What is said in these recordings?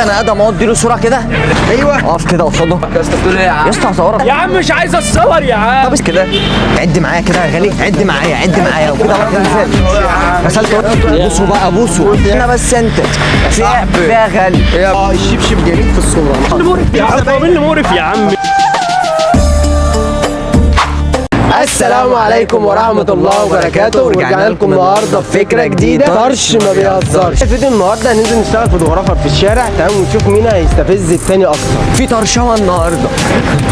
انا ادم اودي له صوره كده. ايوه اقف كده قصاده. يا اسطى بتقول ايه يا عم؟ يا اسطى هصورك يا عم مش عايز اتصور يا عم. طب كده عد معايا كده يا غالي، عد معايا وكده غسلت. بوسوا بقى بوسوا. انا بس انت فيها غالي. الشبشب جميل في الصوره. مقرف يا عم، مين اللي مقرف يا عم؟ السلام عليكم ورحمة الله وبركاته، ورجعنا لكم النهارده بفكرة جديدة. طرش ما بيهزرش. الفيديو النهارده هننزل نشتغل فوتوغرافر في الشارع، تمام، ونشوف مين هيستفز التاني أكتر. في طرشمه النهارده،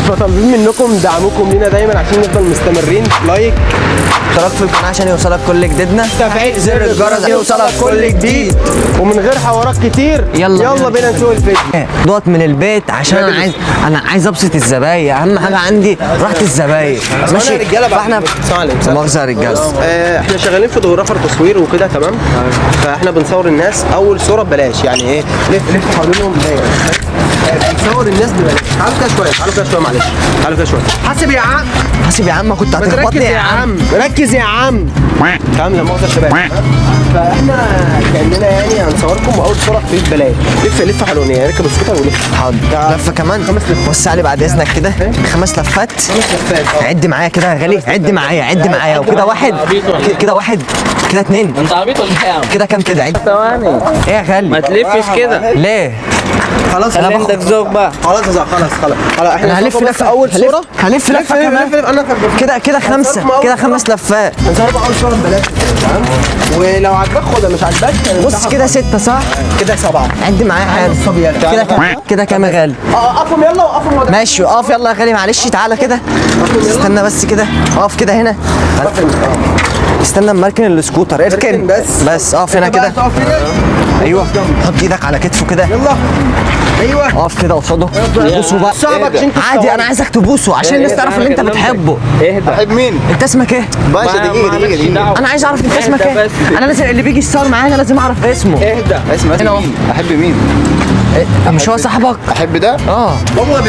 فطالبين منكم دعمكم لينا دايما عشان نفضل مستمرين. لايك، اشتراك في القناه عشان يوصلك كل جديدنا، تفعيل زر الجرس عشان يوصلك كل جديد. ومن غير حوارات كتير يلا بينا نشوف الفيديو. دوت من البيت عشان انا عايز ابسط الزباين. اهم حاجه عندي راحه الزباين. ماشي، فاحنا مؤاخذه يا رجاله. احنا شغالين فوتوغرافر تصوير وكده، تمام. فاحنا بنصور الناس اول صوره ببلاش، يعني ايه، لف حوالينهم دايره. بنصور الناس ببلاش. تعالوا كده شويه معلش، تعالوا كده شويه. حاسب يا عم، كنت هتخبطني يا عم. ركز يا عم. تمام، لا مؤاخذه يا شباب. فاحنا كاننا يعني هنصوركم واول صوره في ببلاش. لف حوالين، يعني ركب السكوتر ولف. حاضر، لفه كمان 5 لفات. وسع لي بعد اذنك كده 5 لفات. عد معايا كده يا غالي، عد معايا وكده واحد، كده واحد، كده 2. انت عبيط ولا ايه يا عم؟ كده كام كده؟ عد. ثواني. ايه يا غالي؟ ما تلفش كده. ليه؟ خلاص انا عندك ذوق بقى. خلاص احنا هنلف لفه اول صوره. هنلف لفه كمان. كده 5 لفات. هنصور بقى اول صوره ببلاش، تمام. ولو عجبك خدها، مش عجبك بص كده 6 صح؟ كده 7. عد معايا حاجه. كده كام يا غالي؟ اقفهم يلا، وقفهم. ماشي، اقف يلا يا غالي، معلش تعالى كده. استنى بس كده، اقف كده هنا. استنى اما اركن السكوتر. اركن بس اقف هنا كده. ايوه، حط ايدك على كتفه كده. يلا ايوه، اقف كده قصاده. بوسه بقى عادي، انا عايزك تبوسه عشان الناس تعرف ان انت بتحبه. اهدى. بحب مين؟ انت اسمك ايه؟ باشا دقيقه. انا عايز اعرف انت اسمك ايه. انا لازم اللي بيجي يتصور معايا انا لازم اعرف اسمه. اهدى. اسمه مين؟ احب مين؟ مش هو صاحبك؟ احب ده؟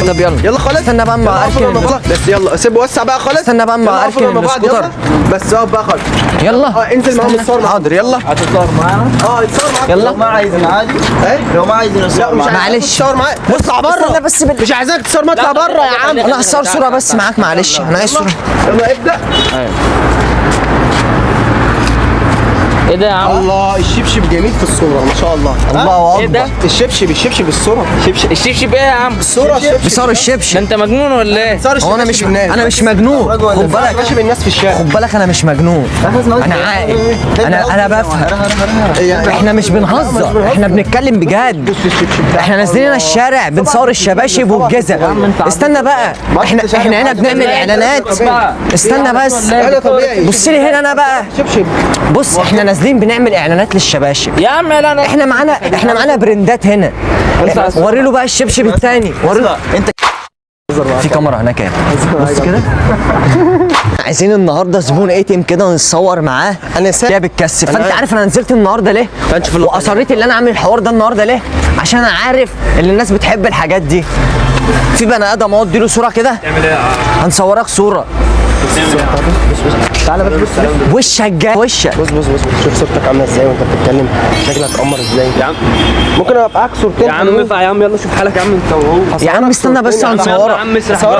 طب يلا خلاص. استنى بقى اما اركن. بس يلا سيب، وسع بقى خالص. استنى بقى اما اركن السكوتر. بس اقف بقى خالص. يلا انزل معاهم الصور. حاضر يلا. هتتصور معانا؟ يتصور معاك. يلا. لو ما عايزين عادي. لو ما عايزين نصور معانا. معلش تصور معايا. اطلع بره. استنى بس مش عايزاك تصور، ما اطلع بره يا عم. انا هصور صوره بس معاك، معلش انا عايز صوره. يلا ابدا. ايه ده يا عم؟ الله، الشبشب جميل في الصوره ما شاء الله. الله ايه ده؟ اكبر. الشبشب الصوره. الشبشب ايه يا عم؟ الصوره بيصور الشبشب. ده انت مجنون ولا ايه؟ هو انا مش مجنون. خد بالك، ماشي بالناس في الشارع. خد بالك انا مش مجنون، انا عاقل، انا بفهم. احنا مش بنهزر، احنا بنتكلم بجد. احنا نازلين هنا الشارع بنصور الشباشب والجزم. استنى بقى، احنا هنا بنعمل اعلانات. استنى بس، بص لي هنا انا بقى. بص، احنا نازلين بنعمل اعلانات للشباشب يا عم لا انا احنا معانا برندات هنا. وري له بقى الشبشب التاني. وري له انت في كاميرا هناك اهي. بص كده. عايزين النهارده زبون ATM كده نتصور معاه. انا سايب بتكسب. فانت عارف انا نزلت النهارده ليه؟ واصريت ان انا اعمل الحوار ده النهارده ليه؟ عشان انا عارف ان الناس بتحب الحاجات دي. في بني ادم اودي له صوره كده. هنصورك صوره. تعالى بس، وشك جاي وشك. بص شوف صورتك عامله ازاي وانت بتتكلم، شكلك قمر ازاي يا عم. ممكن ابقى معاك صورتين يا عم. ينفع يا عم؟ يلا شوف حالك يا عم انت وهو. يا عم استنى بس هنصورك.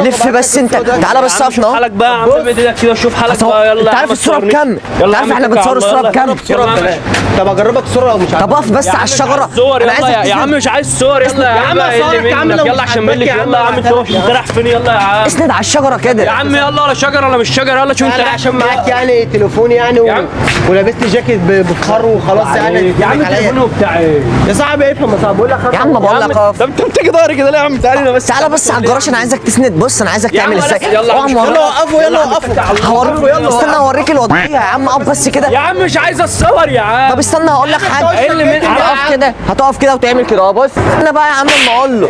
لف بس انت، تعالى بس اقف اهو. حالك بقى يا عم، بايدك كده شوف حالك بقى. يلا انت عارف الصوره بكام؟ انت عارف احنا بنصور الصوره بكام؟ طب اجربك صوره لو مش عارف. طب اقف بس على الشجره. انا عايزك يا عم. مش عايز صور. يلا يا عم صورك يا عم. يلا عشان ملك. يلا يا عم انت انت رايح فين؟ يلا يا عم اسند على الشجره كده يا عم. يلا ولا شجره ولا مش شجره. يلا شوف انت عشان معاك يعني تليفون يعني ولبست جاكيت بفخر وخلاص يعني. يا عم التليفون بتاع ايه يا صاحبي؟ افهم يا صاحبي، بقول لك يا عم. بقول لك اقف. طب انت بتيجي ضهري كده ليه يا عم؟ تعالى بس، تعالى بس على الجراج. انا عايزك تسند. بص انا عايزك تعمل ازاي. يلا وقفوا. هوريك. استنى اوريك الوضعيه يا عم. اقف بس كده يا عم. مش عايز اتصور يا عم. طب استنى هقول لك حاجه. ايه اللي من هتقف كده، هتقف كده وتعمل كده. اه بص انا بقى يا عم اما اقول له.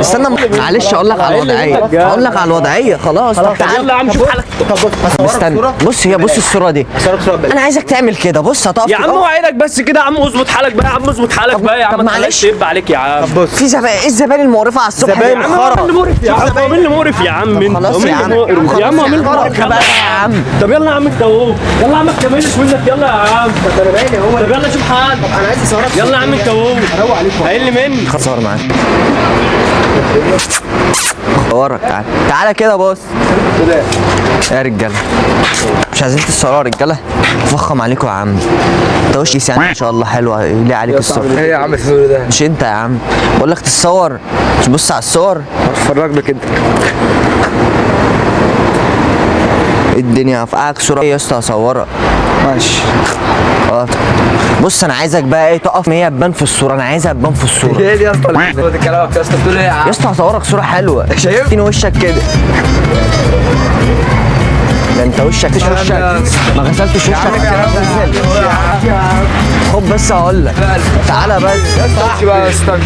استنى معلش اقول لك على الوضعيه. اقول لك على الوضعيه خلاص. طب تعالى يلا يا عم شوف حالك. طب بص استنى. بص هي بص الصوره دي، صورك صوره ببلاش. انا عايزك تعمل كده. بص هتقف يا عم وعينك بس كده يا عم، اظبط حالك بقى يا عم، اظبط حالك بقى يا طب عم، معلش. يب عليك يا عم. طب بص في زبائن، ايه الزبائن المقرفه على الصبح زباين دي؟ يا عم هو مين اللي مقرف يا عم؟ هو مين اللي مقرف يا عم؟ انت خلاص هو مين يا اللي عم. مقرف؟ يا عم هو مين اللي مقرف بقى يا عم. طب يلا يا عم انت اهو، يلا يا عم ما تكملش منك، يلا يا عم. طب انا باين هو طب يلا شوف حالك. انا عايز اصورك يلا يا عم انت اهو، اروق عليك قايل لي مني. صور معاك. صورك تعالى تعالى كده بص كده. يا رجاله، مش عايزين تصوروا يا رجاله؟ فخم عليكم يا عم، انت وش يعني ما شاء الله حلوه، ليه عليك الصور؟ ايه يا عم الفيلم ده؟ مش انت يا عم، بقول لك تتصور، مش بص على الصور. اتفرج لك انت. الدنيا هفقعك صوره يا اسطى هصورك. ماشي. اه بص انا عايزك بقى ايه تقف، هي تبان في الصوره، انا عايزها تبان في الصوره. ايه دي يا اسطى؟ خد كلامك يا اسطى، بتقول ايه يا يا عم؟ اسطى هصورك صوره حلوه، شايف؟ فين وشك كده؟ ده انت وشك مش وشك، ما غسلتش وشك. خد بس هقول لك، تعالى بس امشي بقى استنى،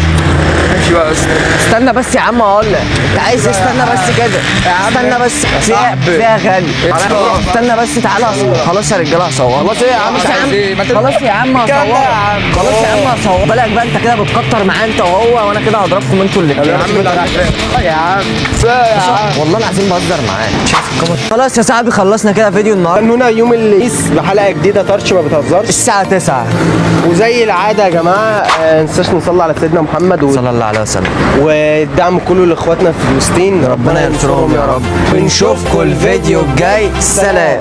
امشي بقى استنى. استنى بس يا عم هقول لك، انت عايز إيه؟ استنى بس كده، استنى بس فيها غالي، استنى بس تعالى خلاص يا رجاله هصور. خلاص ايه يا عم؟ خلاص يا عم هصور، خلاص يا عم هصور. بالك بقى انت كده بتكتر معاه انت وهو، وانا كده هضربكم انتوا الاثنين. يا عم يا عم والله العظيم بهزر معاك. خلاص يا صاحبي خلصنا كده فيديو النهارده هنا يوم الخميس بحلقه جديده طرش ما بتهزرش. الساعه 9. وزي العاده يا جماعه ننساش نصلي على سيدنا محمد صلى الله عليه وسلم. والدعم كله لاخواتنا في فلسطين، ربنا ينصرهم يا رب. ونشوفكم الفيديو الجاي، سلام.